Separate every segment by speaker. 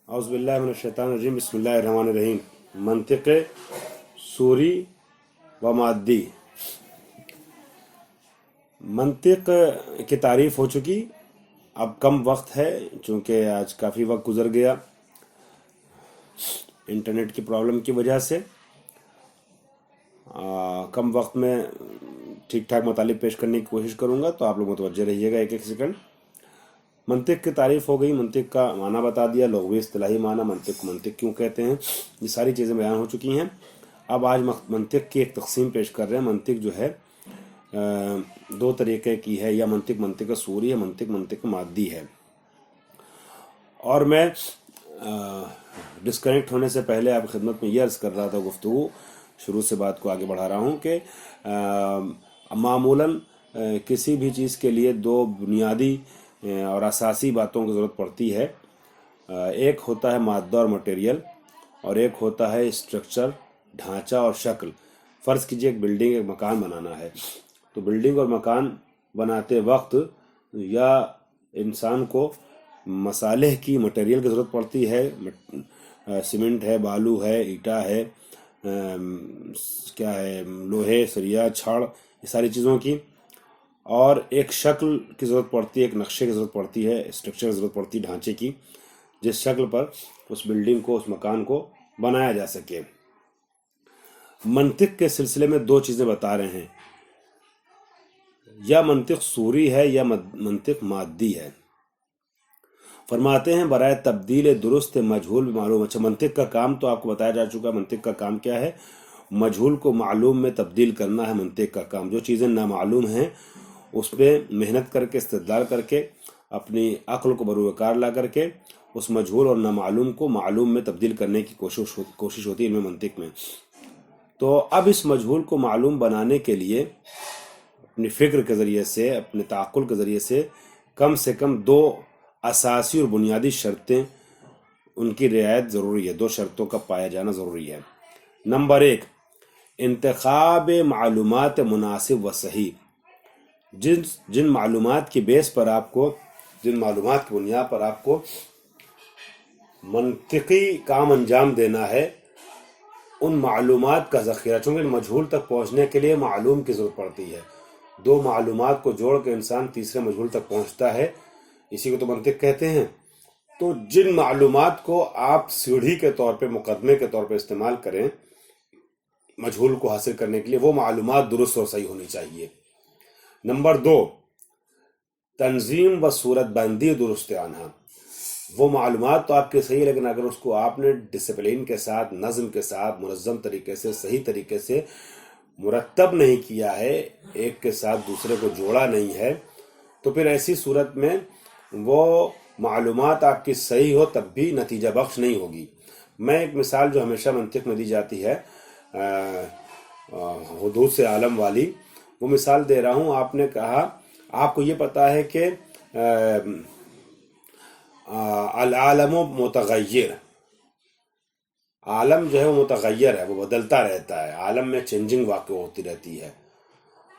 Speaker 1: औज़ु बिल्लाहि मिनश शैतानिर रजीम बिस्मिल्लाहिर रहमानिर रहीम। मंतिक़ सूरी व मादी। मंतिक़ की तारीफ़ हो चुकी, अब कम वक्त है चूँकि आज काफ़ी वक्त गुज़र गया इंटरनेट की प्रॉब्लम की वजह से। कम वक्त में ठीक ठाक मतलब पेश करने की कोशिश करूँगा, तो आप लोग मुतवज्जे रहिएगा एक एक सेकंड। मंतिक़ की तारीफ़ हो गई, मंतिक़ का माना बता दिया, लुग़वी इस्तिलाही माना, मंतिक़ क्यों कहते हैं, ये सारी चीज़ें बयान हो चुकी हैं। अब आज मंतिक़ की एक तक़सीम पेश कर रहे हैं। मंतिक़ जो है दो तरीक़े की है, या मंतिक़ सूरी है, मंतिक़ मादी है। और मैं डिस्कनेक्ट होने से पहले आपकी खिदमत में ये अर्ज़ कर रहा था, गुफ्तगू शुरू से बात को आगे बढ़ा रहा हूँ कि मामूलन किसी भी चीज़ के लिए दो बुनियादी और असासी बातों की ज़रूरत पड़ती है। एक होता है मादा और मटेरियल, और एक होता है स्ट्रक्चर, ढांचा और शक्ल। फ़र्ज़ कीजिए एक बिल्डिंग, एक मकान बनाना है, तो बिल्डिंग और मकान बनाते वक्त या इंसान को मसाले की, मटेरियल की ज़रूरत पड़ती है। सीमेंट है, बालू है, ईटा है, क्या है, लोहे, सरिया, छड़, ये सारी चीज़ों की। और एक शक्ल की ज़रूरत पड़ती है, एक नक्शे की ज़रूरत पड़ती है, स्ट्रक्चर की ज़रूरत पड़ती है, ढांचे की, जिस शक्ल पर उस बिल्डिंग को, उस मकान को बनाया जा सके। मंतिक़ के सिलसिले में दो चीज़ें बता रहे हैं, या मंतिक़ सूरी है या मंतिक़ मादी है। फरमाते हैं बराए तब्दील दुरुस्त मजहूल मालूम। अच्छा, मंतिक़ का काम तो आपको बताया जा चुका है। मंतिक़ का काम क्या है? मजहूल को मालूम में तब्दील करना है मंतिक़ का काम। जो चीज़ें नामालूम हैं उस पर मेहनत करके, इस्तिदलाल करके, अपनी अक्ल को बरूकार ला करके उस मजहूल और नामालूम को मालूम में तब्दील करने की कोशिश होती है इनमें, मंतिक़ में। तो अब इस मजहूल को मालूम बनाने के लिए अपनी फ़िक्र के ज़रिए से, अपने ताक़ुल के ज़रिए से कम दो असासी और बुनियादी शर्तें, उनकी रियायत ज़रूरी है। दो शर्तों का पाया जाना ज़रूरी है। नंबर एक, इंतखाब मालूमात मुनासिब व सही। जिन मालूमात की बेस पर आपको, जिन मालूमात की बुनियाद पर आपको मंतिक़ी काम अंजाम देना है, उन मालूमात का ज़ख़ीरा, चूँकि मजहूल तक पहुँचने के लिए मालूम की ज़रूरत पड़ती है। दो मालूमात को जोड़ के इंसान तीसरे मजहूल तक पहुँचता है, इसी को तो मंतिक़ कहते हैं। तो जिन मालूमात को आप सीढ़ी के तौर पे, मुकदमे के तौर पे इस्तेमाल करें मजहूल को हासिल करने के लिए, वो मालूमात दुरुस्त और सही होनी चाहिए। नंबर दो, तंजीम व सूरत बंदी दुरुस्त आना। वो मालूमात तो आपके सही है, लेकिन अगर उसको आपने डिसिप्लिन के साथ, नज़म के साथ, मुनज़्ज़म तरीके से, सही तरीके से मुरतब नहीं किया है, एक के साथ दूसरे को जोड़ा नहीं है, तो फिर ऐसी सूरत में वो मालूमात आपकी सही हो तब भी नतीजा बख्श नहीं होगी। मैं एक मिसाल जो हमेशा मंतिक़ में दी जाती है, हुदूद से आलम वाली, वो मिसाल दे रहा हूँ। आपने कहा, आपको ये पता है कि अल-आलम मुतग़य्यर, आलम जो है वो मुतग़य्यर है, वो बदलता रहता है, आलम में चेंजिंग वाक़ होती रहती है।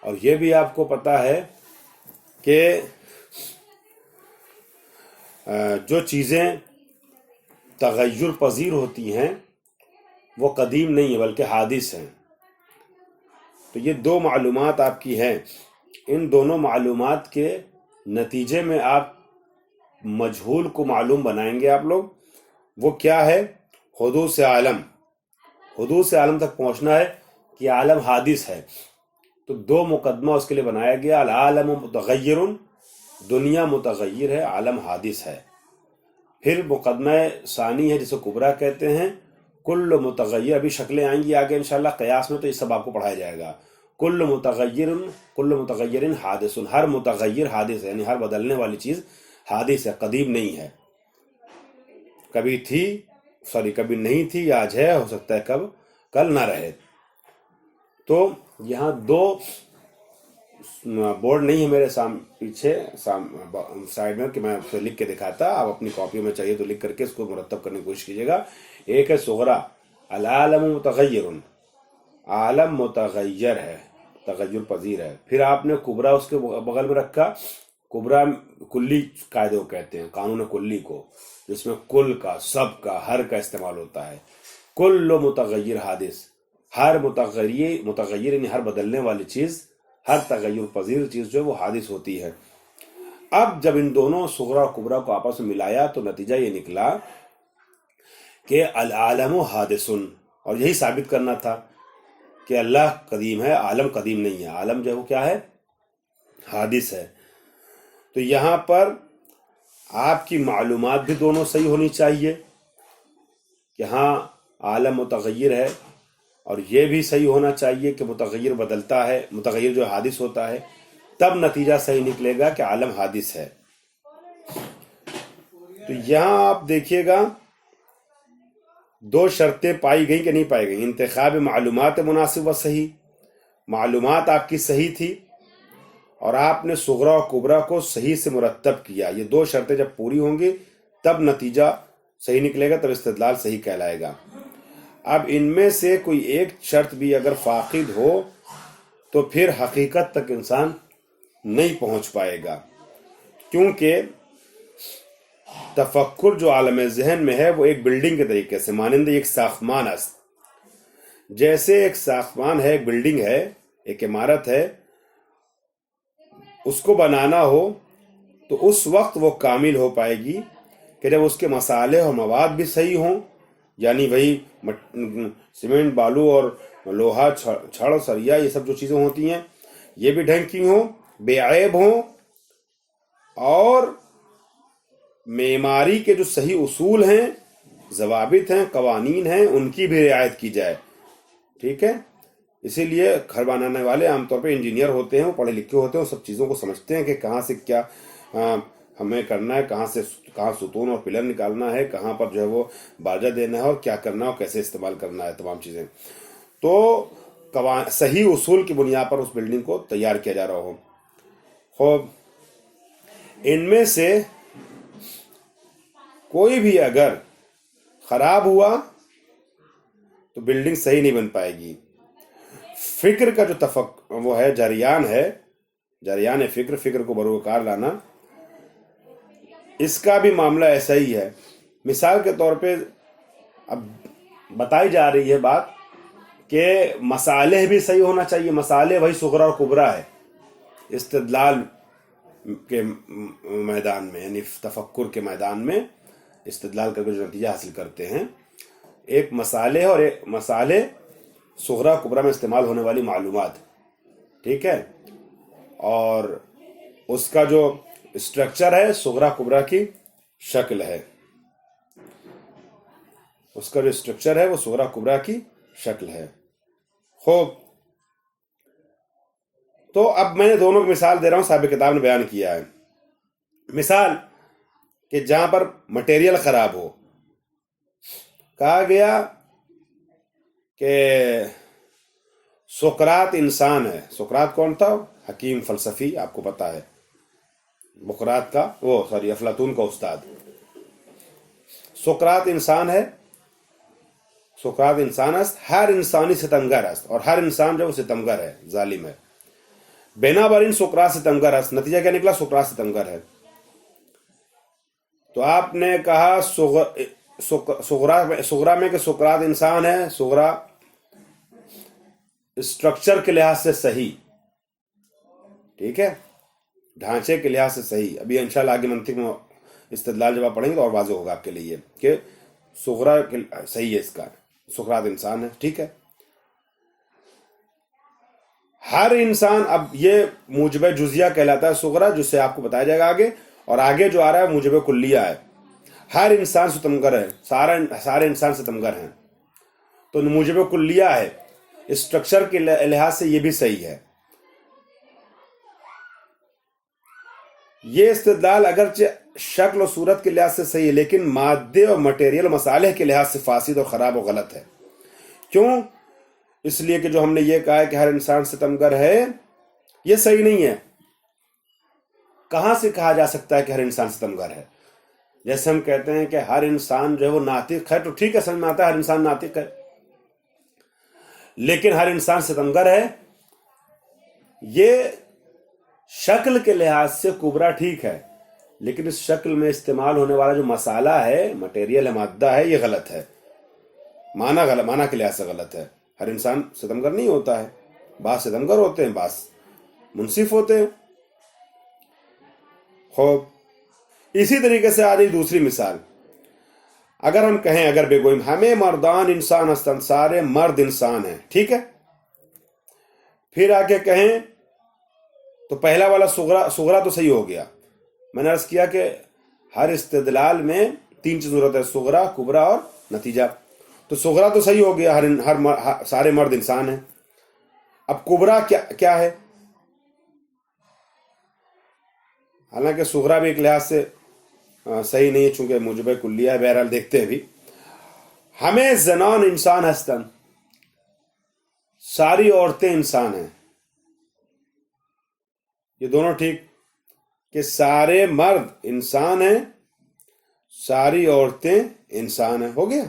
Speaker 1: और ये भी आपको पता है कि जो चीज़ें तग़य्युर पज़ीर होती हैं वो कदीम नहीं है बल्कि हादिस हैं। तो ये दो मालूमात आपकी हैं, इन दोनों मालूमात के नतीजे में आप मजहूल को मालूम बनाएंगे आप लोग। वो क्या है? हुदूद से आलम, हुदूद से आलम तक पहुंचना है कि आलम हादिस है। तो दो मुकदमा उसके लिए बनाया गया, आलम मुतग़य्यरुन, दुनिया मुतग़य्यर है, आलम हादिस है। फिर मुकदमा सानी है जिसे कुबरा कहते हैं, कुल्ल मुतग़य्यर। अभी शक्लें आएंगी आगे इंशाअल्लाह क़यास में, तो ये सब आपको पढ़ाया जाएगा। कुल्ल मुतग़य्यरिन हादिसुन, हर मुतग़य्यर हादिस है, यानी हर बदलने वाली चीज़ हादिस है, कदीम नहीं है। कभी थी, कभी नहीं थी, आज है, हो सकता है कब कल ना रहे। तो यहाँ दो बोर्ड नहीं है मेरे पीछे साइड में कि मैं उसको लिख के दिखाता, आप अपनी कॉपी में चाहिए तो लिख करके इसको मुरतब करने की कोशिश कीजिएगा। एक है सुगरा, अल-आलम मुतग़य्यरुन, आलम मुतग़य्यर है, तग़य्युर पज़ीर है। फिर आपने कुबरा उसके बगल में रखा, कुबरा कुल्ली कायदे को कहते हैं, कानून कुल्ली को, जिसमें कुल का, सब का, हर का इस्तेमाल होता है। कुल्लु मुतगय्यर हादिस, हर मुतगय्यर यानी हर बदलने वाली चीज, हर तगय्युर पजीर चीज जो है वो हादिस होती है। अब जब इन दोनों सुगरा और कुबरा को आपस में मिलाया तो नतीजा ये निकला कि अल आलमु हादिसुन, और यही साबित करना था कि अल्लाह कदीम है, आलम कदीम नहीं है। आलम जो है वो क्या है? हादिस है। तो यहाँ पर आपकी मालूमात भी दोनों सही होनी चाहिए कि हाँ आलम मुतगय्यर है, और ये भी सही होना चाहिए कि मुतगय्यर बदलता है, मुतगय्यर जो हादिस होता है, तब नतीजा सही निकलेगा कि आलम हादिस है। तो यहाँ आप देखिएगा दो शर्तें पाई गई कि नहीं पाई गई। इंतखाब मालूमात मुनासिब व सही, मालूमात आपकी सही थी और आपने सुगरा और कुबरा को सही से मुरतब किया। ये दो शर्तें जब पूरी होंगी तब नतीजा सही निकलेगा, तब इस्तिदलाल सही कहलाएगा। अब इनमें से कोई एक शर्त भी अगर फाकिद हो तो फिर हकीकत तक इंसान नहीं पहुंच पाएगा, क्योंकि तफक्कुर जो आलम ज़हन में है वो एक बिल्डिंग के तरीके से, मानिंद एक साख्मान अस्त, जैसे एक साख्मान है, एक बिल्डिंग है, एक इमारत है, उसको बनाना हो तो उस वक्त वो कामिल हो पाएगी कि जब उसके मसाले और मवाद भी सही हों, यानी वही सीमेंट, बालू और लोहा, छड़, सरिया, ये सब जो चीज़ें होती हैं ये भी ढंग की हों, बेऐब हों, और मेमारी के जो सही उसूल हैं, ज़वाबित हैं, कवानीन हैं, उनकी भी रियायत की जाए। ठीक है, इसीलिए घर बनाने वाले आमतौर पे इंजीनियर होते हैं, वो पढ़े लिखे होते हैं, वो सब चीज़ों को समझते हैं कि कहाँ से क्या हमें करना है, कहाँ सुतून और पिलर निकालना है, कहाँ पर जो है वो बारजा देना है और क्या करना है और कैसे इस्तेमाल करना है, तमाम चीज़ें। तो सही उसूल की बुनियाद पर उस बिल्डिंग को तैयार किया जा रहा हो। खूब, इनमें से कोई भी अगर खराब हुआ तो बिल्डिंग सही नहीं बन पाएगी। फिक्र का जो वो है, जरियान फिक्र को बरूकार लाना, इसका भी मामला ऐसा ही है। मिसाल के तौर पे अब बताई जा रही है बात कि मसाले भी सही होना चाहिए। मसाले वही सुगरा और कुबरा है इस्तिदलाल के मैदान में, यानी तफक्कुर के मैदान में इस्तिदलाल करके जो नतीजा हासिल करते हैं, एक मसाले और एक मसाले सुगरा कुबरा में इस्तेमाल होने वाली मालूमात, ठीक है, और उसका जो स्ट्रक्चर है सुगरा कुबरा की शक्ल है, उसका जो स्ट्रक्चर है वो सुगरा कुबरा की शक्ल है। खूब, तो अब मैंने दोनों की मिसाल दे रहा हूं, साहब किताब ने बयान किया है। मिसाल कि जहां पर मटेरियल खराब हो, कहा गया कि सुकरात इंसान है। सुकरात कौन था? हकीम फलसफी, आपको पता है, बुकरात का अफलातून का उस्ताद। सुकरात इंसान है, सुकरात इंसान अस्त, हर इंसानी सितमगर अस्त, और हर इंसान जो सितमगर है, जालिम है। बेनाबरीन सुकरात सितमगर अस्त, नतीजा क्या निकला? सुकरात सितमगर है। तो आपने कहा सुगरा में कि सुकरात इंसान है, सुगरा स्ट्रक्चर के लिहाज से सही, ठीक है, ढांचे के लिहाज से सही। अभी इंशाल्लाह आगे मंतिक में इस्तिदलाल जब आप पढ़ेंगे तो और वाज़ेह होगा आपके लिए कि सुगरा सही है, इसका सुकरात इंसान है, ठीक है। हर इंसान, अब ये मूजब जुजिया कहलाता है सुगरा, जिससे आपको बताया जाएगा आगे, और आगे जो आ रहा है मूजब कुल्लिया है। हर इंसान सितमगर है, सारे इंसान सितमगर हैं। तो मूजब कुल्लिया है, स्ट्रक्चर के लिहाज से ये भी सही है। ये इस्तिदलाल अगरचे शक्ल और सूरत के लिहाज से सही है, लेकिन मादे और मटेरियल मसाले के लिहाज से फासिद और ख़राब और गलत है। क्यों? इसलिए कि जो हमने ये कहा है कि हर इंसान सितमगर है, ये सही नहीं है। कहां से कहा जा सकता है कि हर इंसान सितमगर है? जैसे हम कहते हैं कि हर इंसान जो है वो नातिक है, तो ठीक है, समझ में आता है हर इंसान नातिक है, लेकिन हर इंसान सितमगर है, ये शक्ल के लिहाज से कुबरा ठीक है, लेकिन इस शक्ल में इस्तेमाल होने वाला जो मसाला है, मटेरियल है, मादा है, ये गलत है। माना के लिहाज से गलत है। हर इंसान सितमगर नहीं होता है, बास सितमगर होते हैं, बास मुंसिफ होते हैं। खूब, इसी तरीके से आ रही दूसरी मिसाल। अगर हम कहें, अगर बेगोइम हमें मर्दान इंसान हस्तन, सारे मर्द इंसान हैं, ठीक है। फिर आके कहें तो पहला वाला सुगरा तो सही हो गया। मैंने अर्ज किया कि हर इस्तिदलाल में 3 चीज जरूरत है, सुगरा, कुबरा और नतीजा। तो सुगरा तो सही हो गया, सारे मर्द इंसान हैं। अब कुबरा क्या है? हालांकि सुगरा भी एक लिहाज से सही नहीं है, चूंकि मुजब कुल्लिया है। बहरहाल देखते हैं भी। हमें जनान इंसान हस्तन, सारी औरतें इंसान हैं। ये दोनों ठीक कि सारे मर्द इंसान हैं, सारी औरतें इंसान हैं, हो गया।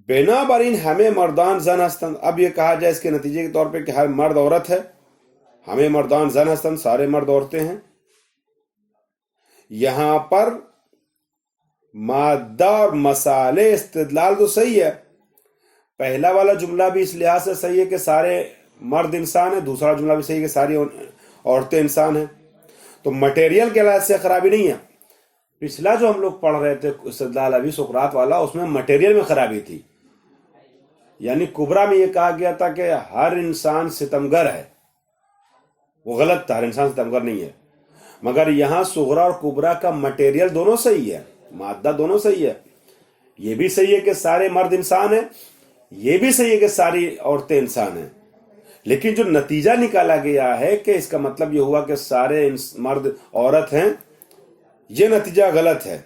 Speaker 1: बिना बरीन हमें मर्दान जन हस्तन, अब ये कहा जाए इसके नतीजे के तौर पे कि हर मर्द औरत है। हमें मर्दान जन हस्तन, सारे मर्द औरतें हैं। यहां पर मादा और मसाले इस्तिदलाल तो सही है। पहला वाला जुमला भी इस लिहाज से सही है कि सारे मर्द इंसान है, दूसरा जुमला भी सही है कि सारी औरतें इंसान हैं। तो मटेरियल के लिहाज से खराबी नहीं है। पिछला जो हम लोग पढ़ रहे थे इस्तिदलाल अभी सुकरात वाला, उसमें मटेरियल में खराबी थी। यानी कुबरा में यह कहा गया था कि हर इंसान सितमगर है, वो गलत था, हर इंसान सितमगर नहीं है। मगर यहां सुगरा और कुबरा का मटेरियल दोनों सही है, मादा दोनों सही है। ये भी सही है कि सारे मर्द इंसान हैं, ये भी सही है कि सारी औरतें इंसान हैं। लेकिन जो नतीजा निकाला गया है कि इसका मतलब ये हुआ कि सारे मर्द औरत हैं, ये नतीजा गलत है।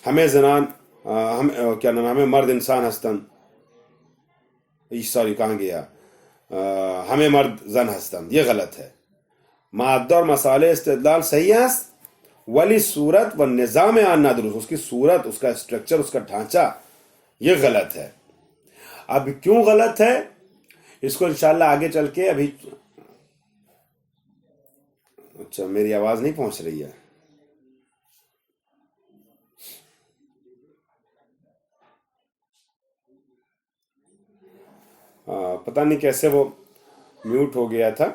Speaker 1: हमें जनान हमें मर्द इंसान हस्तन, सॉरी कहाँ गया, हमें मर्द जन हस्तन, ये गलत है। मादा और मसाले इस्तिदलाल सही है, वली सूरत व निज़ाम आना दुरुस्त, उसकी सूरत, उसका स्ट्रक्चर, उसका ढांचा, ये गलत है। अब क्यों गलत है इसको इंशाल्लाह आगे चल के अभी। अच्छा, मेरी आवाज नहीं पहुंच रही है। पता नहीं कैसे वो म्यूट हो गया था।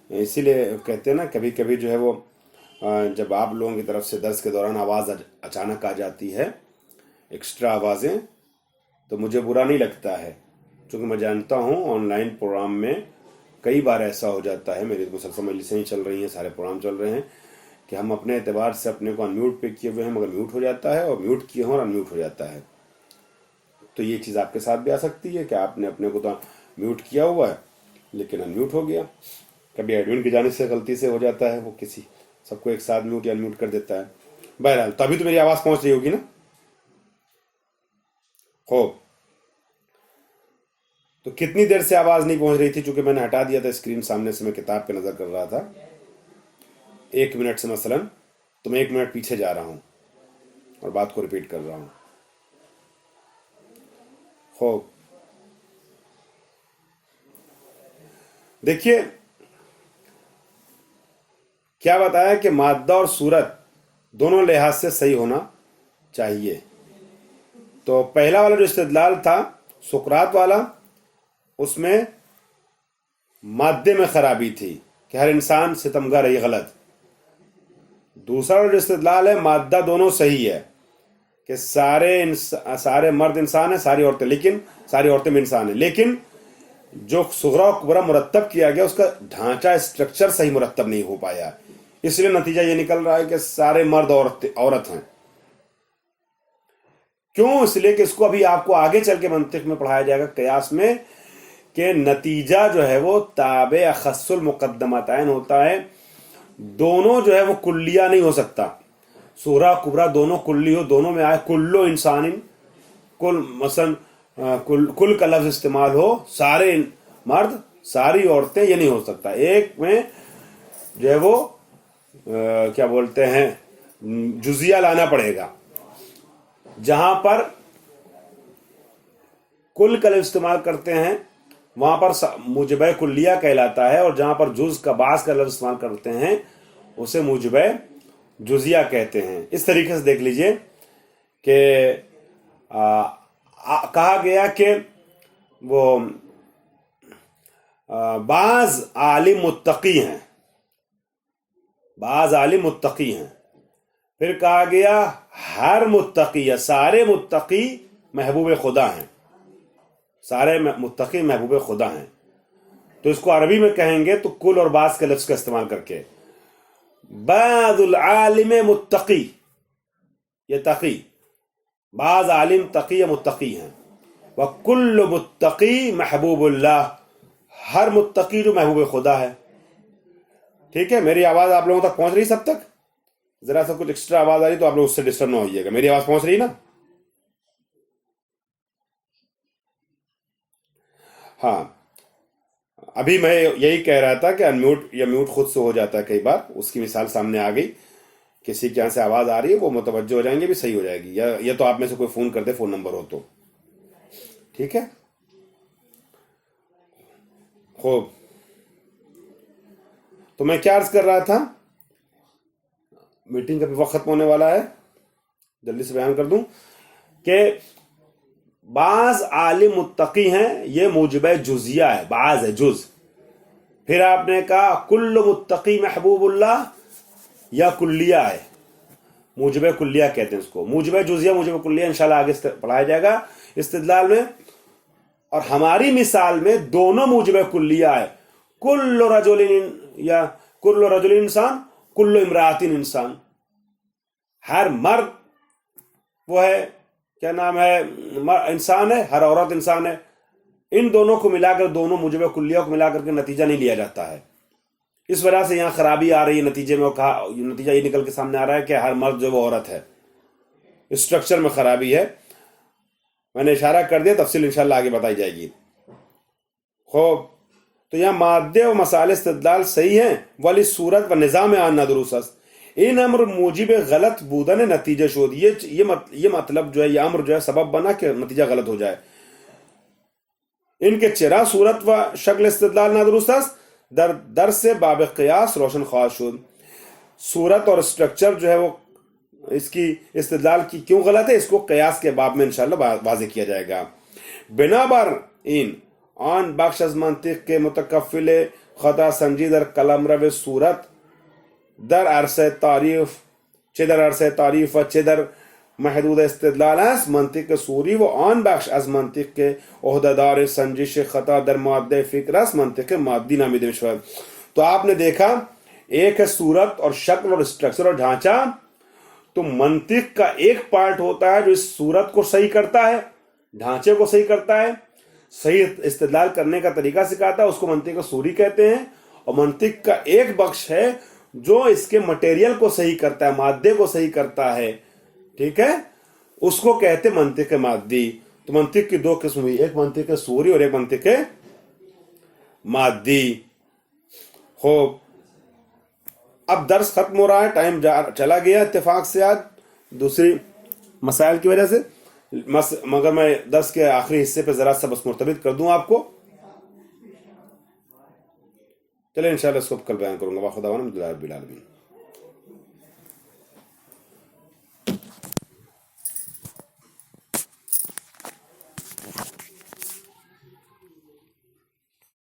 Speaker 1: इसीलिए कहते हैं ना, कभी कभी जो है वो जब आप लोगों की तरफ से दर्स के दौरान आवाज़ अचानक आ जाती है, एक्स्ट्रा आवाज़ें, तो मुझे बुरा नहीं लगता है, क्योंकि मैं जानता हूँ ऑनलाइन प्रोग्राम में कई बार ऐसा हो जाता है। मेरी मुसलसल मजलिसें ही चल रही हैं, सारे प्रोग्राम चल रहे हैं कि हम अपने एतबार से अपने को अनम्यूट पे किए हुए हैं, मगर म्यूट हो जाता है, और म्यूट किए हों और अनम्यूट हो जाता है। तो ये चीज़ आपके साथ भी आ सकती है कि आपने अपने को तो म्यूट किया हुआ है लेकिन अनम्यूट हो गया। कभी एडमिन की जाने से गलती से हो जाता है, वो किसी सबको एक साथ म्यूट या अनम्यूट कर देता है। बहरहाल, तो अभी तो मेरी आवाज़ पहुंच रही होगी ना? खूब। तो कितनी देर से आवाज़ नहीं पहुंच रही थी? चूंकि मैंने हटा दिया था स्क्रीन सामने से, मैं किताब पे नज़र कर रहा था 1 मिनट से मसलन, तो मैं 1 मिनट पीछे जा रहा हूं और बात को रिपीट कर रहा हूं। खूब, देखिए क्या बताया कि मादा और सूरत दोनों लिहाज से सही होना चाहिए। तो पहला वाला जो इस्तिदलाल था सुकरात वाला, उसमें मादे में खराबी थी कि हर इंसान सितमगर है, ये गलत। दूसरा वाला जो इस्तिदलाल है, मादा दोनों सही है कि सारे मर्द इंसान है, सारी औरतें, लेकिन सारी औरतें में इंसान है, लेकिन जो सुगरा और कुबरा मुरत्तब किया गया उसका ढांचा, स्ट्रक्चर सही मुरत्तब नहीं हो पाया। इसलिए नतीजा ये निकल रहा है कि सारे मर्द औरत हैं। क्यों? इसलिए कि इसको अभी आपको आगे चल के मंतिक में पढ़ाया जाएगा कयास में, कि नतीजा जो है वो ताबे अखस्सुल मुक़द्दमतैन होता है। दोनों जो है वो कुल्लिया नहीं हो सकता। सूरा कुबरा दोनों कुल्ली हो, दोनों में आए कुल्लो इंसानिन, कुल मसन कुल का लफ्ज इस्तेमाल हो, सारे मर्द सारी औरतें, ये नहीं हो सकता। एक में जो है वो क्या बोलते हैं, जुजिया लाना पड़ेगा। जहां पर कुल का लफ्ज इस्तेमाल करते हैं وہاں پر موجبہ کلیہ کہلاتا ہے، اور جہاں پر جز کا بعض کا لفظ استعمال کرتے ہیں اسے موجبہ جزیہ کہتے ہیں۔ اس طریقے سے دیکھ لیجئے کہ کہا گیا کہ وہ بعض عالم متقی ہیں، بعض عالم متقی ہیں، پھر کہا گیا ہر متقی یا سارے متقی محبوب خدا ہیں، سارے متقی محبوب خدا ہیں۔ تو اس کو عربی میں کہیں گے تو کل اور بعض کے لفظ کا استعمال کر کے، بعض العالم متقی، یہ تقی، بعض عالم تقی یا متقی ہیں، وکل متقی محبوب اللہ، ہر متقی جو محبوب خدا ہے۔ ٹھیک ہے، میری آواز آپ لوگوں تک پہنچ رہی سب تک؟ ذرا سا کچھ ایکسٹرا آواز آ رہی تو آپ لوگ اس سے ڈسٹرب نہ ہوئیے گا، میری آواز پہنچ رہی نا؟ ہاں، ابھی میں یہی کہہ رہا تھا کہ انمیوٹ یا میوٹ خود سے ہو جاتا ہے کئی بار، اس کی مثال سامنے آ گئی، کسی کے یہاں سے آواز آ رہی ہے وہ متوجہ ہو جائیں گے بھی صحیح ہو جائے گی، یا تو آپ میں سے کوئی فون کر دے، فون نمبر ہو تو ٹھیک ہے۔ خوب، تو میں کیا عرض کر رہا تھا، میٹنگ کا بھی وقت ختم ہونے والا ہے، جلدی سے بیان کر دوں کہ بعض عالم متقی ہیں، یہ موجبہ جزیہ ہے، بعض ہے جز۔ پھر آپ نے کہا کل متقی محبوب اللہ، یا کلیہ ہے، موجبہ کلیہ کہتے ہیں اس کو، موجبہ جزیہ موجبہ کلیہ انشاءاللہ آگے پڑھایا جائے گا استدلال میں۔ اور ہماری مثال میں دونوں موجبہ کلیہ ہے، کل رجل یا کل رجل انسان، کل امرأۃ انسان، ہر مرد وہ ہے، کیا نام ہے، انسان ہے، ہر عورت انسان ہے۔ ان دونوں کو ملا کر، دونوں موجبہ کلیہ کو ملا کر کے نتیجہ نہیں لیا جاتا ہے، اس وجہ سے یہاں خرابی آ رہی ہے نتیجے میں، نتیجہ یہ نکل کے سامنے آ رہا ہے کہ ہر مرد جو وہ عورت ہے، اسٹرکچر میں خرابی ہے۔ میں نے اشارہ کر دیا، تفصیل انشاءاللہ آگے بتائی جائے گی۔ خوب، تو یہاں مادے و مسائل استدلال صحیح ہیں، ولی صورت و نظام آن ندرست است، این امر موجب غلط بودن نتیجہ شد، یہ مطلب جو ہے، یہ امر جو ہے سبب بنا کہ نتیجہ غلط ہو جائے۔ ان کے چرا صورت و شکل استدلال نادرست است، در درس باب قیاس روشن خواہد شد۔ صورت اور اسٹرکچر جو ہے وہ اس کی استدلال کی کیوں غلط ہے، اس کو قیاس کے باب میں انشاءاللہ واضح کیا جائے گا۔ بنابر این آن بخش از منطق کے متکفل خطا سنجی در قلمرو صورت در عرصه تعریف، چه در عرصه تعریف و چه در محدود استدلال است، منطق صوری و آن بخش از منطق کے عہدهدار سنجش خطا در ماده فکر است، منطق مادی نامیده میشود۔ تو آپ نے دیکھا ایک ہے صورت اور شکل اور اسٹرکچر اور ڈھانچہ، تو منطق کا ایک پارٹ ہوتا ہے جو اس صورت کو صحیح کرتا ہے، ڈھانچے کو صحیح کرتا ہے، صحیح استدلال کرنے کا طریقہ سکھاتا ہے، اس کو منطق صوری کہتے ہیں۔ اور منطق کا ایک بخش ہے جو اس کے مٹیریل کو صحیح کرتا ہے، مادے کو صحیح کرتا ہے، ٹھیک ہے، اس کو کہتے منطق مادی۔ تو منطق کی دو قسم ہوئی، ایک منطق صوری اور ایک منطق مادی۔ خوب، اب درس ختم ہو رہا ہے، ٹائم چلا گیا اتفاق سے آج دوسری مسائل کی وجہ سے، مگر میں درس کے آخری حصے پہ ذرا سا بس مرتبط کر دوں آپ کو۔ چلیں انشاءاللہ اس کو کل بیان کروں گا۔ خدا رب العالمین۔